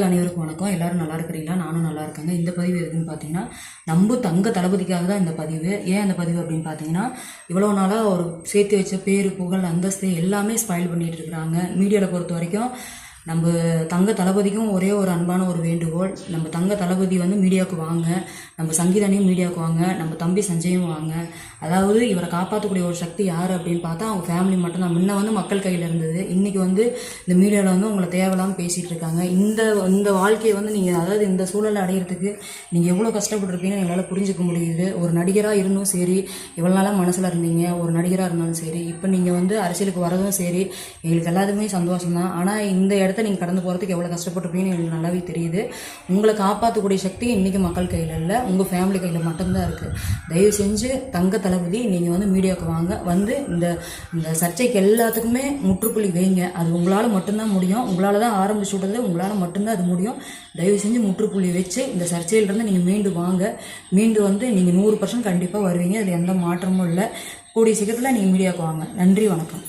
அனைவருக்கும் வணக்கம். எல்லாரும் நல்லா இருக்கிறீங்களா? நானும் நல்லா இருக்கேங்க. இந்த பதிவு எதுக்குன்னு பார்த்தீங்கன்னா, நம்ம தங்க தளபதிக்காக தான் இந்த பதிவு. ஏன் அந்த பதிவு அப்படின்னு பார்த்தீங்கன்னா, இவ்வளோ நாளாக ஒரு சேர்த்து வச்ச பேரு, புகழ், அந்தஸ்து எல்லாமே ஸ்பாயில் பண்ணிட்டு இருக்கிறாங்க. மீடியாவில் பொறுத்த வரைக்கும் நம்ம தங்க தளபதிக்கும் ஒரே ஒரு அன்பான ஒரு வேண்டுகோள், நம்ம தங்க தளபதி வந்து மீடியாவுக்கு வாங்க, நம்ம சங்கீதனையும் மீடியாவுக்கு வாங்க, நம்ம தம்பி சஞ்சயும் வாங்க. அதாவது இவரை காப்பாற்றக்கூடிய ஒரு சக்தி யார் அப்படின்னு பார்த்தா அவங்க ஃபேமிலி மட்டும்தான். முன்ன வந்து மக்கள் கையில் இருந்தது, இன்றைக்கி வந்து இந்த மீடியாவில் வந்து உங்களை தேவையில்லாமல் பேசிகிட்டு இருக்காங்க. இந்த வாழ்க்கையை வந்து நீங்கள், அதாவது இந்த சூழலை அடையிறதுக்கு நீங்கள் எவ்வளோ கஷ்டப்பட்டுருப்பீங்கன்னு எங்களால் புரிஞ்சுக்க முடியுது. ஒரு நடிகராக இருந்தும் சரி, இவ்வளோ நாளாக மனசில் இருந்தீங்க, ஒரு நடிகராக இருந்தாலும் சரி, இப்போ நீங்கள் வந்து அரசியலுக்கு வரதும் சரி, எங்களுக்கு எல்லாத்துக்குமே சந்தோஷம் தான். ஆனால் இந்த இடத்த நீங்கள் கடந்து போகிறதுக்கு எவ்வளோ கஷ்டப்பட்டுருப்பீங்கன்னு எங்களுக்கு நல்லாவே தெரியுது. உங்களை காப்பாற்றக்கூடிய சக்தி இன்றைக்கி மக்கள் கையில் இல்லை, உங்கள் ஃபேமிலி கையில் மட்டும்தான் இருக்குது. தயவு செஞ்சு தங்க தளபதி நீங்கள் வந்து மீடியாவுக்கு வாங்க, வந்து இந்த சர்ச்சைக்கு எல்லாத்துக்குமே முற்றுப்புள்ளி வைங்க. அது உங்களால் மட்டும்தான் முடியும். உங்களால் தான் ஆரம்பிச்சு விட்டது, உங்களால் மட்டும்தான் அது முடியும். தயவு செஞ்சு முற்றுப்புள்ளி வச்சு இந்த சர்ச்சையிலிருந்து நீங்கள் மீண்டு வாங்க. மீண்டு வந்து நீங்கள் 100% கண்டிப்பாக வருவீங்க. அதில் எந்த மாற்றமும் இல்லை. கூடிய சீக்கிரத்தில் நீங்கள் மீடியாவுக்கு வாங்க. நன்றி, வணக்கம்.